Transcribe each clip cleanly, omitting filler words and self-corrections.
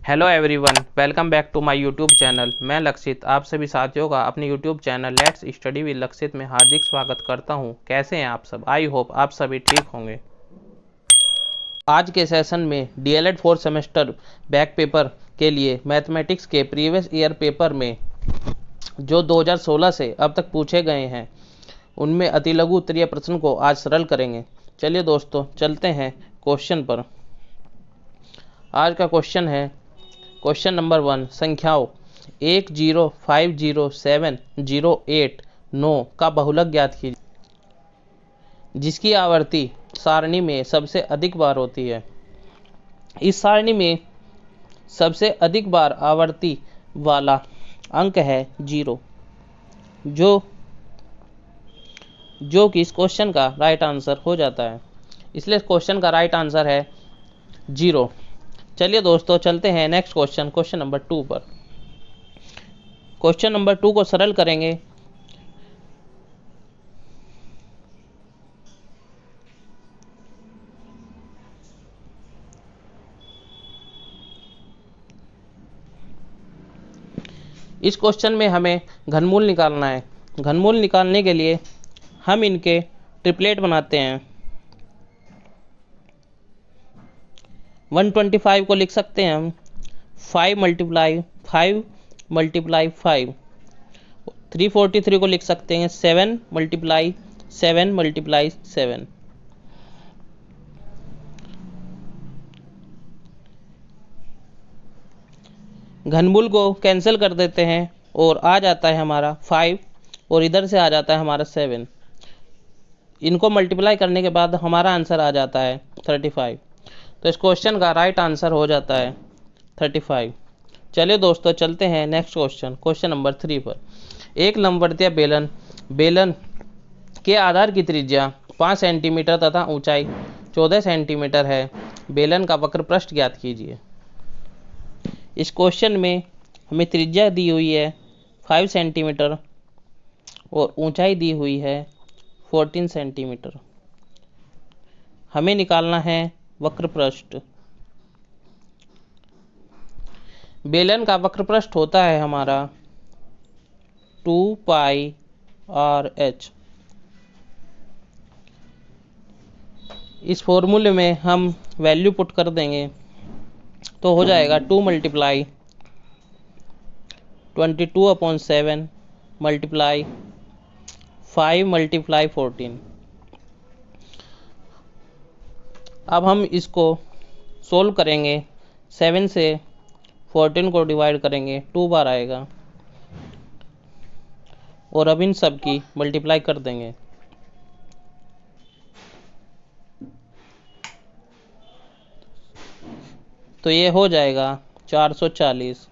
Hello everyone, welcome back to my YouTube channel. मैं लक्षित आप सभी साथियों का अपने YouTube channel let's study with Lakshit में हार्दिक स्वागत करता हूं। कैसे हैं आप सब? आई होप आप सभी ठीक होंगे। आज के सेशन में डीएलएड 4 सेमेस्टर बैक पेपर के लिए मैथमेटिक्स के प्रीवियस ईयर पेपर में जो 2016 से अब तक पूछे गए हैं उनमें अति लघु उत्तरीय प्रश्न को आज सरल करेंगे। चलिए दोस्तों चलते हैं क्वेश्चन पर। आज का क्वेश्चन है क्वेश्चन नंबर 1, संख्याओं 1, 0, 5, 0, 7, 0, 8, 9 का बहुलक ज्ञात कीजिए जिसकी आवर्ती सारणी में सबसे अधिक बार होती है। इस सारणी में सबसे अधिक बार आवर्ती वाला अंक है 0, जो कि इस क्वेश्चन का राइट आंसर हो जाता है। इसलिए क्वेश्चन का राइट आंसर है 0। चलिए दोस्तों चलते हैं नेक्स्ट क्वेश्चन नंबर 2 पर। क्वेश्चन नंबर 2 को सरल करेंगे। इस क्वेश्चन में हमें घनमूल निकालना है। घनमूल निकालने के लिए हम इनके ट्रिपलेट बनाते हैं। 125 को लिख सकते हैं हम 5 × 5 × 5। 343 को लिख सकते हैं 7 × 7 × 7। घनमूल को कैंसिल कर देते हैं और आ जाता है हमारा 5 और इधर से आ जाता है हमारा 7। इनको मल्टीप्लाई करने के बाद हमारा आंसर आ जाता है 35। तो इस क्वेश्चन का राइट आंसर हो जाता है 35। चलिए दोस्तों चलते हैं नेक्स्ट क्वेश्चन नंबर 3 पर। एक लंबवर्तीय बेलन के आधार की त्रिज्या 5 सेंटीमीटर तथा ऊंचाई 14 सेंटीमीटर है। बेलन का वक्र पृष्ठ ज्ञात कीजिए। इस क्वेश्चन में हमें त्रिज्या दी हुई है 5 सेंटीमीटर और ऊंचाई दी हुई है 14 सेंटीमीटर। हमें निकालना है वक्र पृष्ठ। बेलन का वक्र पृष्ठ होता है हमारा 2πr/h। इस फॉर्मूले में हम वैल्यू पुट कर देंगे तो हो जाएगा 2 × 22/7 × 5 × 14। अब हम इसको सोल्व करेंगे। 7 से 14 को डिवाइड करेंगे 2 बार आएगा और अब इन सब की मल्टीप्लाई कर देंगे। तो ये हो जाएगा 440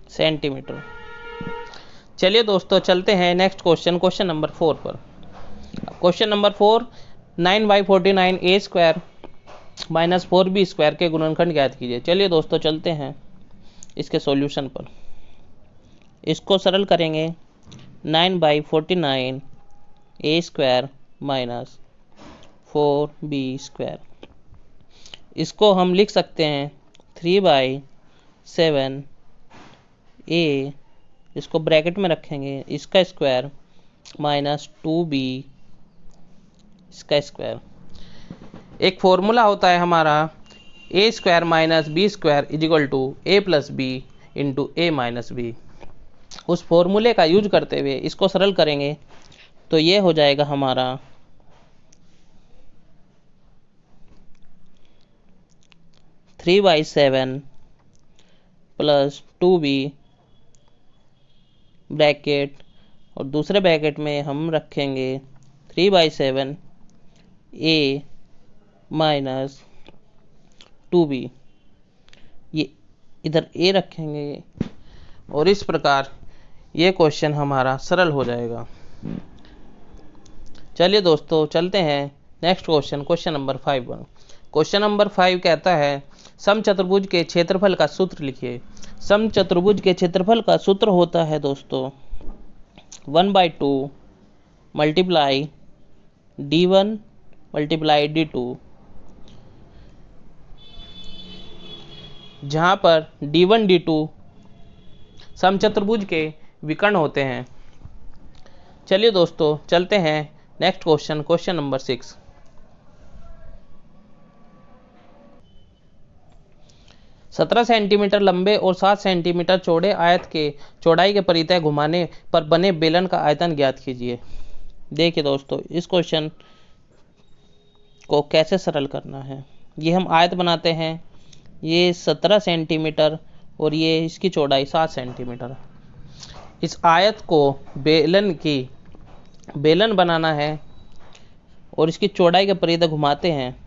सेंटीमीटर। चलिए दोस्तों चलते हैं नेक्स्ट क्वेश्चन नंबर 4 पर। क्वेश्चन नंबर 4, 9/49 a² - 4b² के गुणनखंड ज्ञात कीजिए। चलिए दोस्तों चलते हैं इसके सॉल्यूशन पर। इसको सरल करेंगे 9/49 a² - 4b²। इसको हम लिख सकते हैं 3/7 a, इसको ब्रैकेट में रखेंगे, इसका स्क्वायर माइनस 2b इसका स्क्वायर। एक फॉर्मूला होता है हमारा a² - b² = a + b × a - b। उस फॉर्मूले का यूज करते हुए इसको सरल करेंगे तो ये हो जाएगा हमारा 3/7 + 2b ब्रैकेट और दूसरे ब्रैकेट में हम रखेंगे 3/7 a - 2b। ये इधर a रखेंगे और इस प्रकार ये क्वेश्चन हमारा सरल हो जाएगा। चलिए दोस्तों चलते हैं नेक्स्ट क्वेश्चन नंबर 5 पर। क्वेश्चन नंबर 5 कहता है समचतुर्भुज के क्षेत्रफल का सूत्र लिखिए। समचतुर्भुज के क्षेत्रफल का सूत्र होता है दोस्तों 1/2 × d1 मल्टीप्लाई D2, जहाँ पर D1 D2 समचतुर्भुज के विकर्ण होते हैं। चलिए दोस्तों चलते हैं नेक्स्ट क्वेश्चन, क्वेश्चन नंबर 6। सत्रह सेंटीमीटर लंबे और 7 सेंटीमीटर चौड़े आयत के चौड़ाई के परितः घुमाने पर बने बेलन का आयतन ज्ञात कीजिए। देखिए दोस्तों, इस क्वेश्चन को कैसे सरल करना है। ये हम आयत बनाते हैं, ये 17 सेंटीमीटर और ये इसकी चौड़ाई 7 सेंटीमीटर। इस आयत को बेलन बनाना है और इसकी चौड़ाई के परितः घुमाते हैं।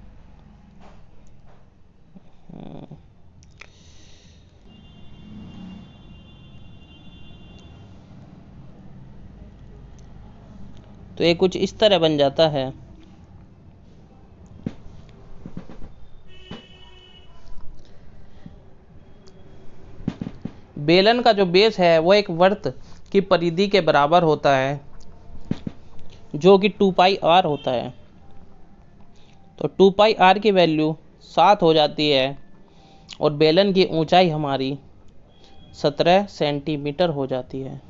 तो ये कुछ इस तरह बन जाता है। बेलन का जो बेस है वो एक वृत्त की परिधि के बराबर होता है, जो कि 2πr होता है। तो 2πr की वैल्यू 7 हो जाती है और बेलन की ऊंचाई हमारी 17 सेंटीमीटर हो जाती है।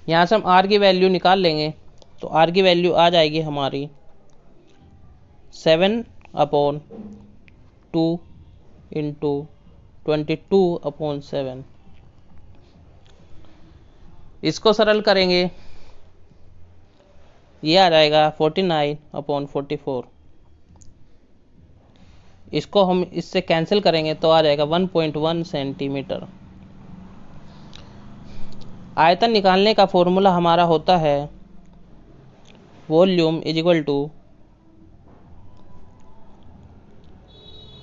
यहाँ से हम r की वैल्यू निकाल लेंगे, तो r की वैल्यू आ जाएगी हमारी 7/2 इंटू 22/7। इसको सरल करेंगे, ये आ जाएगा 49/44। इसको हम इससे कैंसिल करेंगे तो आ जाएगा 1.1 सेंटीमीटर। आयतन निकालने का फॉर्मूला हमारा होता है वॉल्यूम =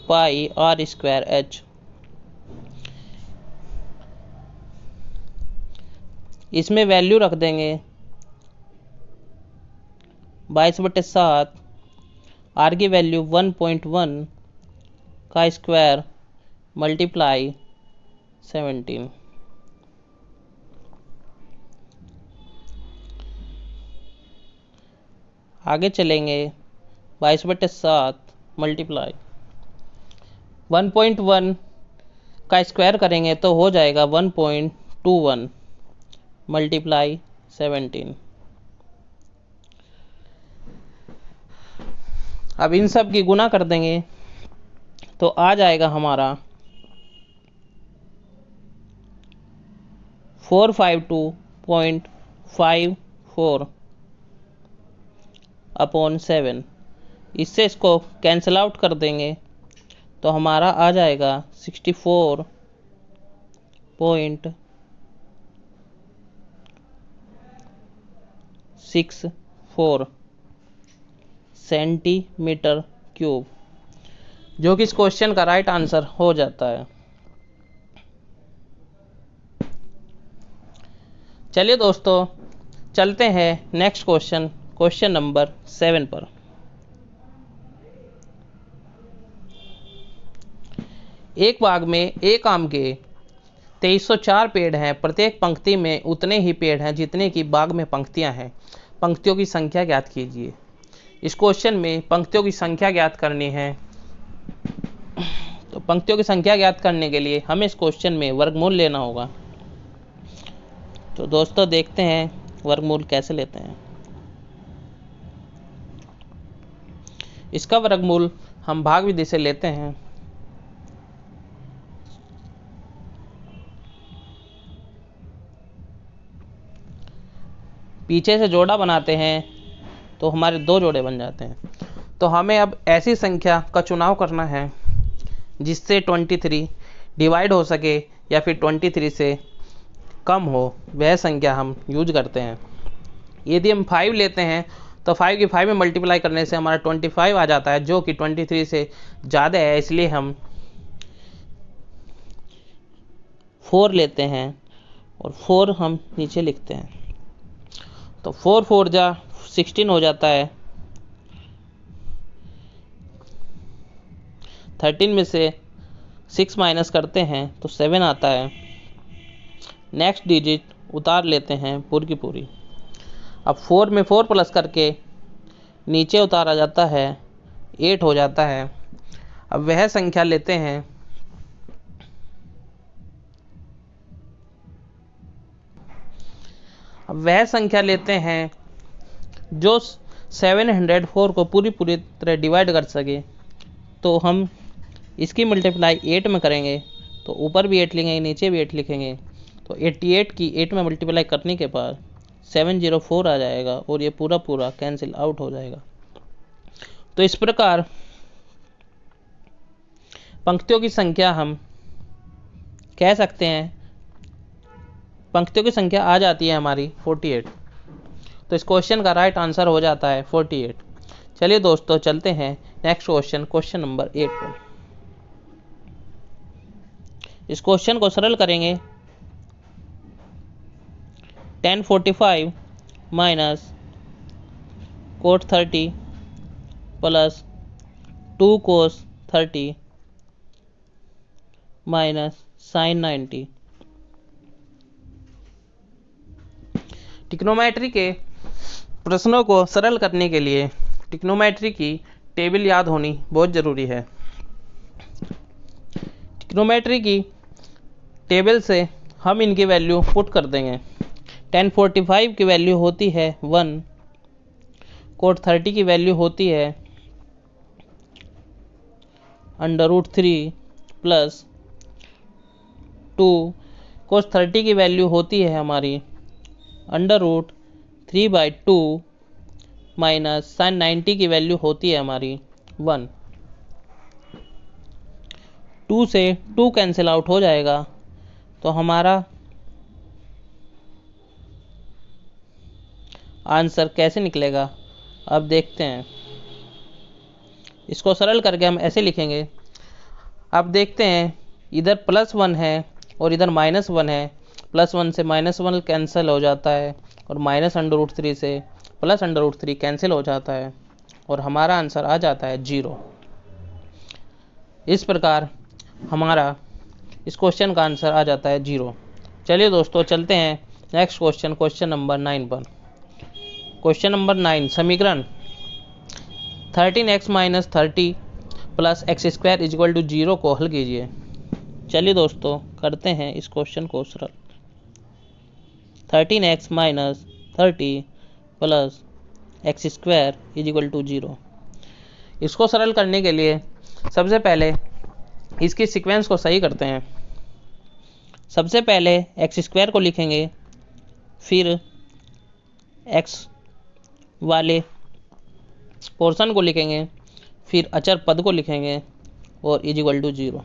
πr²h। इसमें वैल्यू रख देंगे 22/7, r की वैल्यू 1.1 का स्क्वायर मल्टीप्लाई 17। आगे चलेंगे, 22/7 मल्टीप्लाई 1.1 का स्क्वायर करेंगे तो हो जाएगा 1.21 मल्टीप्लाई 17। अब इन सब की गुना कर देंगे तो आ जाएगा हमारा 452.54/7। इससे इसको कैंसिल आउट कर देंगे तो हमारा आ जाएगा 64.64 सेंटीमीटर क्यूब, जो कि इस क्वेश्चन का राइट आंसर हो जाता है। चलिए दोस्तों चलते हैं नेक्स्ट क्वेश्चन, क्वेश्चन नंबर 7 पर। एक बाग में एक आम के 2304 पेड़ हैं। प्रत्येक पंक्ति में उतने ही पेड़ हैं जितने की बाग में पंक्तियां हैं। पंक्तियों की संख्या ज्ञात कीजिए। इस क्वेश्चन में पंक्तियों की संख्या ज्ञात करनी है। तो पंक्तियों की संख्या ज्ञात करने के लिए हमें इस क्वेश्चन में वर्गमूल लेना होगा। तो दोस्तों देखते हैं वर्गमूल कैसे लेते हैं। इसका वर्गमूल हम भाग विधि से लेते हैं। पीछे से जोड़ा बनाते हैं तो हमारे 2 जोड़े बन जाते हैं। तो हमें अब ऐसी संख्या का चुनाव करना है जिससे 23 डिवाइड हो सके या फिर 23 से कम हो, वह संख्या हम यूज करते हैं। यदि हम 5 लेते हैं तो 5 की 5 में मल्टीप्लाई करने से हमारा 25 आ जाता है, जो कि 23 से ज़्यादा है, इसलिए हम 4 लेते हैं और 4 हम नीचे लिखते हैं। तो 4 4 जा 16 हो जाता है। 13 में से 6 माइनस करते हैं तो 7 आता है। नेक्स्ट डिजिट उतार लेते हैं पूरी की पूरी। अब 4 में 4 प्लस करके नीचे उतारा जाता है, 8 हो जाता है। अब वह संख्या लेते हैं जो 704 को पूरी तरह डिवाइड कर सके। तो हम इसकी मल्टीप्लाई 8 में करेंगे, तो ऊपर भी 8 लिखेंगे, नीचे भी 8 लिखेंगे। तो 88 की 8 में मल्टीप्लाई करने के बाद 704 आ जाएगा और ये पूरा कैंसिल आउट हो जाएगा। तो इस प्रकार पंक्तियों की संख्या हम कह सकते हैं, पंक्तियों की संख्या आ जाती है हमारी 48। तो इस क्वेश्चन का राइट आंसर हो जाता है 48। चलिए दोस्तों चलते हैं नेक्स्ट क्वेश्चन, क्वेश्चन नंबर 8 पर। इस क्वेश्चन को सरल करेंगे। 1045 माइनस कोट 30 प्लस 2 कोस 30 माइनस साइन 90। ट्रिग्नोमेट्री के प्रश्नों को सरल करने के लिए ट्रिग्नोमेट्री की टेबल याद होनी बहुत ज़रूरी है। ट्रिग्नोमेट्री की टेबल से हम इनकी वैल्यू पुट कर देंगे। 1045 की वैल्यू होती है 1, कोट 30 की वैल्यू होती है √3 प्लस 2, कोस 30 की वैल्यू होती है हमारी √3/2 माइनस साइन 90 की वैल्यू होती है हमारी 1। 2 से 2 कैंसिल आउट हो जाएगा, तो हमारा आंसर कैसे निकलेगा अब देखते हैं। इसको सरल करके हम ऐसे लिखेंगे। अब देखते हैं, इधर +1 है और इधर -1 है। +1 से -1 कैंसिल हो जाता है और -√3 से +√3 कैंसिल हो जाता है और हमारा आंसर आ जाता है 0। इस प्रकार हमारा इस क्वेश्चन का आंसर आ जाता है 0। चलिए दोस्तों चलते हैं नेक्स्ट क्वेश्चन, क्वेश्चन नंबर 9 पर। क्वेश्चन नंबर 9, समीकरण 13x - 30 + x² = 0 को हल कीजिए। चलिए दोस्तों करते हैं इस क्वेश्चन को सरल। 13x - 30 + x² = 0। इसको सरल करने के लिए सबसे पहले इसकी सीक्वेंस को सही करते हैं। सबसे पहले x² को लिखेंगे, फिर x वाले पोर्शन को लिखेंगे, फिर अचर पद को लिखेंगे और =0।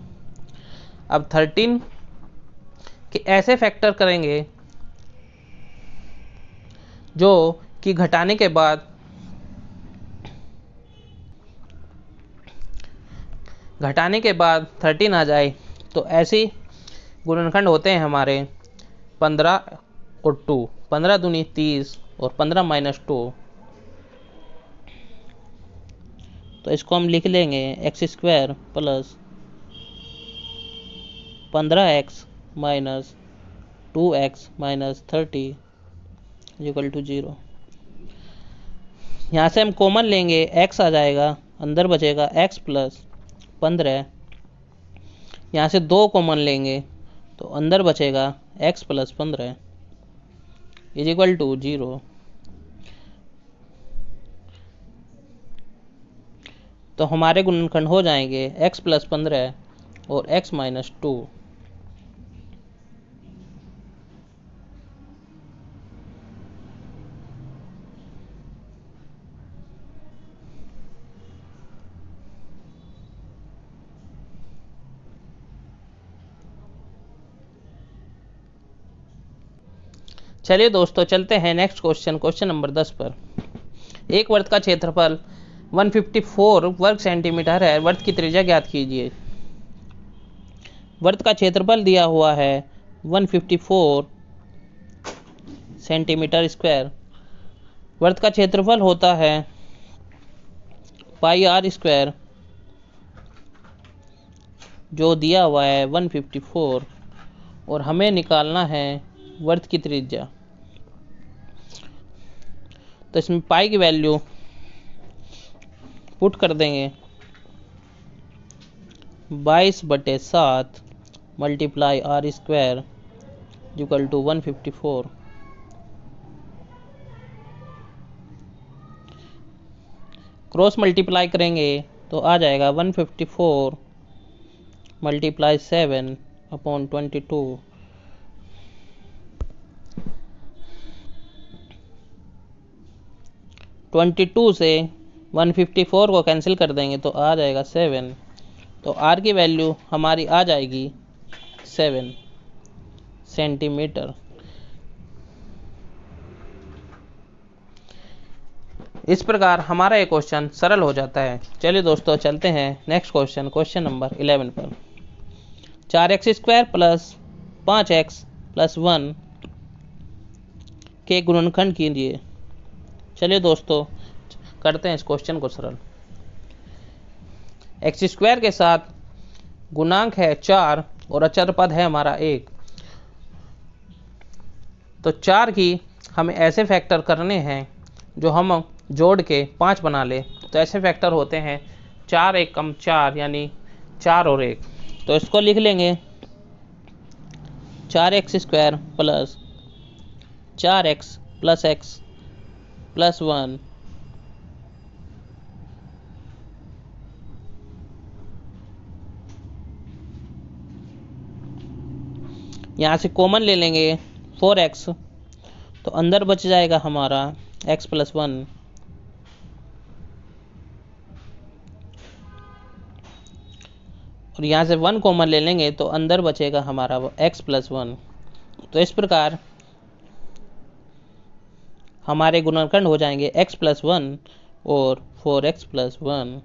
अब 13 के ऐसे फैक्टर करेंगे जो कि घटाने के बाद घटाने के बाद 13 आ जाए। तो ऐसे गुणनखंड होते हैं हमारे 15 और 2, 15 दूनी 30 और 15 - 2। तो इसको हम लिख लेंगे x² + 15x - 2x - 30 = 0। यहाँ से हम कॉमन लेंगे, x आ जाएगा, अंदर बचेगा x + 15। यहाँ से 2 कॉमन लेंगे तो अंदर बचेगा x + 15 = 0। तो हमारे गुणनखंड हो जाएंगे x + 15 और x - 2। चलिए दोस्तों चलते हैं नेक्स्ट क्वेश्चन, क्वेश्चन नंबर 10 पर। एक वृत्त का क्षेत्रफल 154 वर्ग सेंटीमीटर है, वृत्त की त्रिज्या ज्ञात कीजिए। वृत्त का क्षेत्रफल दिया हुआ है 154 सेंटीमीटर स्क्वायर। वृत्त का क्षेत्रफल होता है πr², जो दिया हुआ है 154, और हमें निकालना है वृत्त की त्रिज्या। तो इसमें पाई की वैल्यू पुट कर देंगे 22/7 multiply r square equal to 154। Cross multiply करेंगे तो आ जाएगा 154 मल्टीप्लाई 7/22। 22 से 154 को कैंसिल कर देंगे तो आ जाएगा 7। तो आर की वैल्यू हमारी आ जाएगी 7 सेंटीमीटर। इस प्रकार हमारा ये क्वेश्चन सरल हो जाता है। चलिए दोस्तों चलते हैं नेक्स्ट क्वेश्चन, क्वेश्चन नंबर 11 पर। 4x² प्लस 5x प्लस 1 के गुणनखंड कीजिए। चलिए दोस्तों करते हैं इस क्वेश्चन को सरल। x² के साथ गुणांक है 4 और अचर पद है हमारा 1। तो 4 की हमें ऐसे फैक्टर करने हैं जो हम जोड़ के 5 बना ले। तो ऐसे फैक्टर होते हैं 4 1 कम 4 यानी 4 और 1। तो इसको लिख लेंगे 4x² plus 4x plus x plus 1 यहाँ से कॉमन ले लेंगे 4x, तो अंदर बच जाएगा हमारा x प्लस 1 और यहाँ से 1 कॉमन ले लेंगे तो अंदर बचेगा हमारा वो x प्लस 1। तो इस प्रकार हमारे गुणनखंड हो जाएंगे x प्लस 1 और 4x प्लस 1।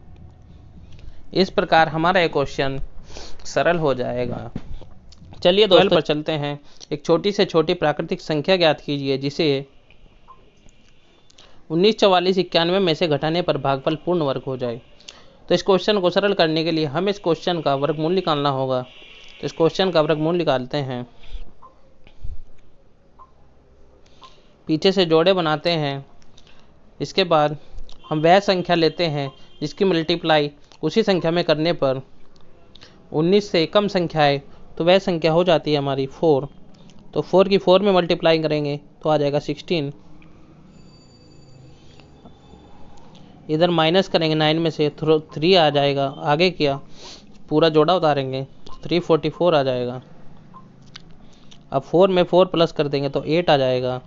इस प्रकार हमारा एक क्वेश्चन सरल हो जाएगा। चलिए दोस्तों पर चलते हैं। एक छोटी से छोटी प्राकृतिक संख्या ज्ञात कीजिए जिसे 19 44 91 में से घटाने पर भागफल पूर्ण वर्ग हो जाए। तो इस क्वेश्चन को सरल करने के लिए हमें इस क्वेश्चन का वर्गमूल निकालना होगा। तो इस क्वेश्चन का वर्गमूल निकालते हैं। पीछे से जोड़े बनाते हैं। इसके बाद हम वह संख्या लेते हैं जिसकी मल्टीप्लाई उसी संख्या में करने पर 19 से कम संख्या है तो वह संख्या हो जाती है हमारी 4। तो 4 की 4 में मल्टीप्लाई करेंगे तो आ जाएगा 16। इधर माइनस करेंगे 9 में से 3 आ जाएगा। आगे किया पूरा जोड़ा उतारेंगे 344 आ जाएगा। अब 4 में 4 प्लस कर देंगे तो 8 आ जाएगा।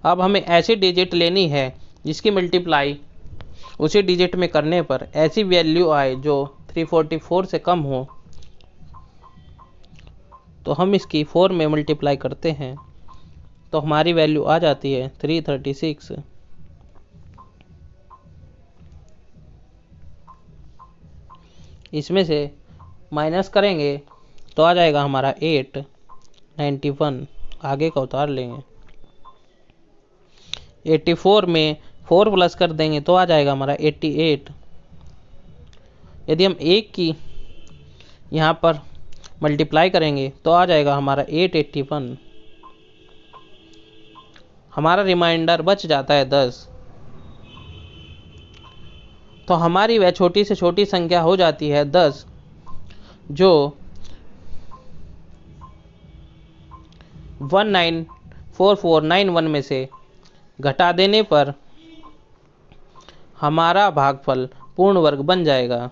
अब हमें ऐसी डिजिट लेनी है जिसकी मल्टीप्लाई उसी डिजिट में करने पर ऐसी वैल्यू आए जो 344 से कम हो। तो हम इसकी 4 में मल्टीप्लाई करते हैं तो हमारी वैल्यू आ जाती है 336। इसमें से माइनस करेंगे तो आ जाएगा हमारा 891। आगे का उतार लेंगे। 84 में 4 प्लस कर देंगे तो आ जाएगा हमारा 88। यदि हम 1 की यहाँ पर मल्टीप्लाई करेंगे तो आ जाएगा हमारा 881। हमारा रिमाइंडर बच जाता है 10। तो हमारी वह छोटी से छोटी संख्या हो जाती है 10 जो 194491 में से घटा देने पर हमारा भागफल पूर्ण वर्ग बन जाएगा।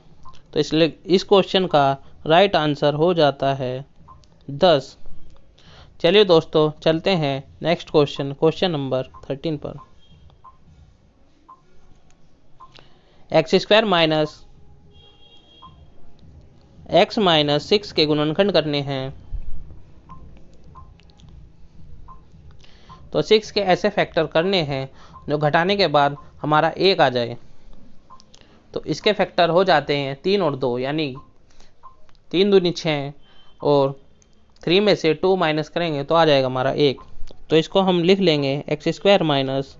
तो इसलिए इस क्वेश्चन का राइट आंसर हो जाता है 10। चलिए दोस्तों चलते हैं नेक्स्ट क्वेश्चन, क्वेश्चन नंबर 13 पर। x² माइनस x माइनस 6 के गुणनखंड करने हैं। तो 6 के ऐसे फैक्टर करने हैं जो घटाने के बाद हमारा 1 आ जाए। तो इसके फैक्टर हो जाते हैं 3 और 2 यानी 3 दूनी 6 और 3 में से 2 माइनस करेंगे तो आ जाएगा हमारा 1। तो इसको हम लिख लेंगे x² minus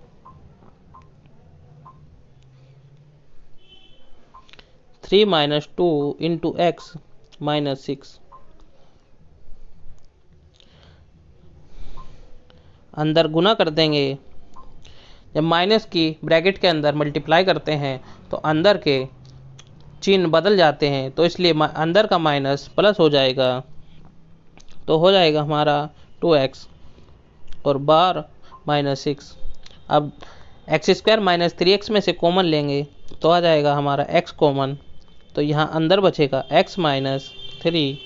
3 minus 2 into x minus 6। अंदर गुना कर देंगे। जब माइनस की ब्रैकेट के अंदर मल्टीप्लाई करते हैं तो अंदर के चिन्ह बदल जाते हैं, तो इसलिए अंदर का माइनस प्लस हो जाएगा। तो हो जाएगा हमारा 2x और बार -6। अब x² - 3x में से कॉमन लेंगे तो आ जाएगा हमारा x कॉमन। तो यहाँ अंदर बचेगा x - 3।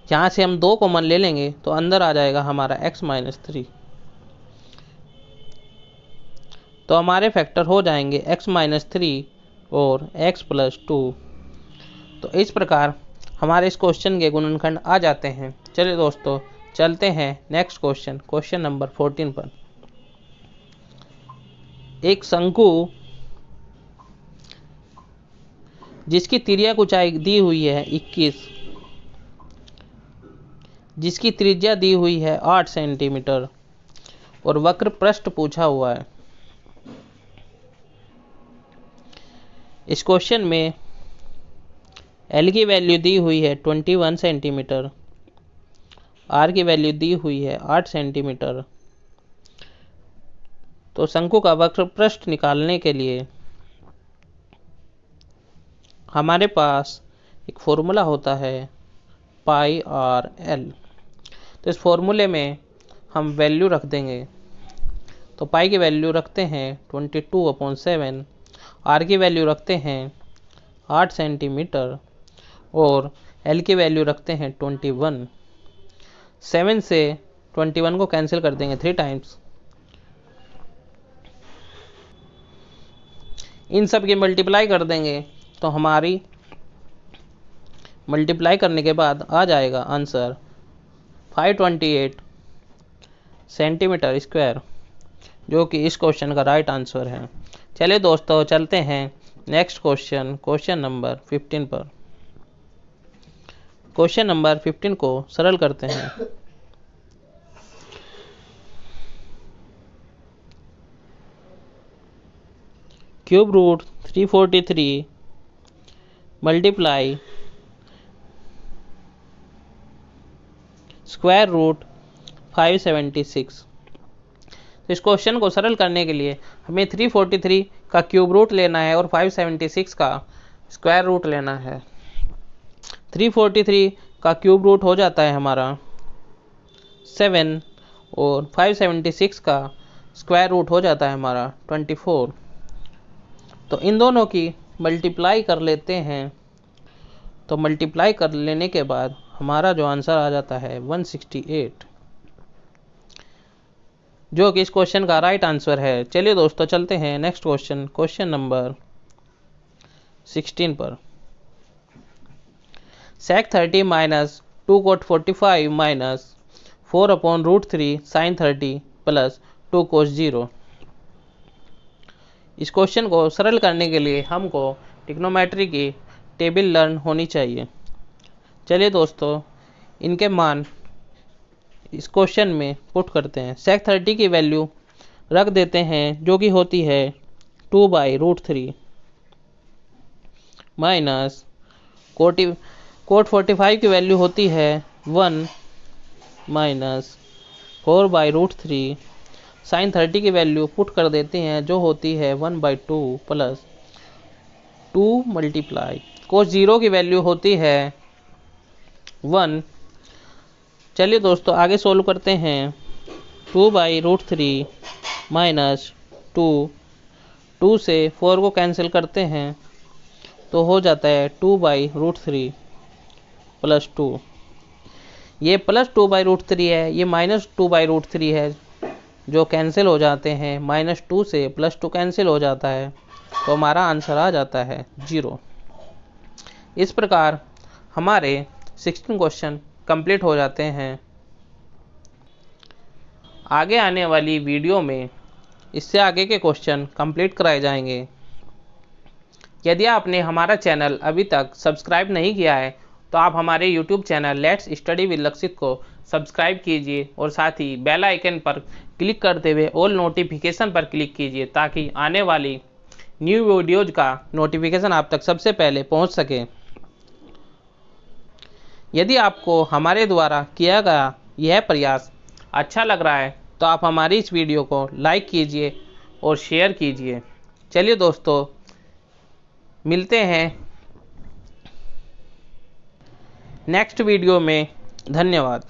यहाँ से हम 2 कॉमन ले लेंगे तो अंदर आ जाएगा हमारा x - 3। तो हमारे फैक्टर हो जाएंगे x - 3 और x + 2। तो इस प्रकार हमारे इस क्वेश्चन के गुणनखंड आ जाते हैं। चलिए दोस्तों चलते हैं नेक्स्ट क्वेश्चन नंबर 14 पर। एक शंकु जिसकी तिर्यक ऊंचाई दी हुई है 21, जिसकी त्रिज्या दी हुई है 8 सेंटीमीटर और वक्र पृष्ठ पूछा हुआ है। इस क्वेश्चन में L की वैल्यू दी हुई है 21 सेंटीमीटर, R की वैल्यू दी हुई है 8 सेंटीमीटर। तो शंकु का वक्र पृष्ठ निकालने के लिए हमारे पास एक फॉर्मूला होता है πr_l। तो इस फॉर्मूले में हम वैल्यू रख देंगे। तो पाई की वैल्यू रखते हैं 22/7, आर की वैल्यू रखते हैं 8 सेंटीमीटर और एल की वैल्यू रखते हैं 21। 7 से 21 को कैंसिल कर देंगे 3 टाइम्स। इन सब की मल्टीप्लाई कर देंगे तो हमारी मल्टीप्लाई करने के बाद आ जाएगा आंसर 528 सेंटीमीटर स्क्वायर, जो कि इस क्वेश्चन का राइट आंसर है। चलिए दोस्तों चलते हैं नेक्स्ट क्वेश्चन नंबर 15 पर। क्वेश्चन नंबर 15 को सरल करते हैं। Cube root 343 multiply square root 576। तो इस क्वेश्चन को सरल करने के लिए हमें 343 का क्यूब रूट लेना है और 576 का स्क्वायर रूट लेना है। 343 का क्यूब रूट हो जाता है हमारा 7 और 576 का स्क्वायर रूट हो जाता है हमारा 24। तो इन दोनों की मल्टीप्लाई कर लेते हैं। तो मल्टीप्लाई कर लेने के बाद हमारा जो आंसर आ जाता है 168, जो कि इस क्वेश्चन का राइट आंसर है। चलिए दोस्तों चलते हैं नेक्स्ट क्वेश्चन नंबर 16 पर। sec 30 minus 2 cot 45 minus 4/√3 sin 30 plus 2 cos 0। इस क्वेश्चन को सरल करने के लिए हमको ट्रिग्नोमेट्री की टेबल लर्न होनी चाहिए। चलिए दोस्तों इनके मान इस क्वेश्चन में पुट करते हैं। sec 30 की वैल्यू रख देते हैं, जो कि होती है 2/√3 माइनस cot 45 की वैल्यू होती है 1 माइनस 4/√3 sin 30 की वैल्यू पुट कर देते हैं, जो होती है 1/2 प्लस 2 मल्टीप्लाई cos 0 की वैल्यू होती है 1। चलिए दोस्तों आगे सोल्व करते हैं। 2/√3 माइनस 2 से 4 को कैंसिल करते हैं तो हो जाता है 2/√3 प्लस 2। ये प्लस 2/√3 है, ये माइनस 2/√3 है, जो कैंसिल हो जाते हैं। -2 से +2 कैंसिल हो जाता है, तो हमारा आंसर आ जाता है 0। इस प्रकार हमारे 16 क्वेश्चन कंप्लीट हो जाते हैं। आगे आने वाली वीडियो में इससे आगे के क्वेश्चन कंप्लीट कराए जाएंगे। यदि आपने हमारा चैनल अभी तक सब्सक्राइब नहीं किया है तो आप हमारे YouTube channel let's study with लक्षित को सब्सक्राइब कीजिए और साथ ही बेल आइकन पर क्लिक करते हुए ऑल नोटिफिकेशन पर क्लिक कीजिए, ताकि आने वाली न्यू वीडियोज़ का नोटिफिकेशन आप तक सबसे पहले पहुंच सके। यदि आपको हमारे द्वारा किया गया यह प्रयास अच्छा लग रहा है तो आप हमारी इस वीडियो को लाइक कीजिए और शेयर कीजिए। चलिए दोस्तों, मिलते हैं नेक्स्ट वीडियो में। धन्यवाद।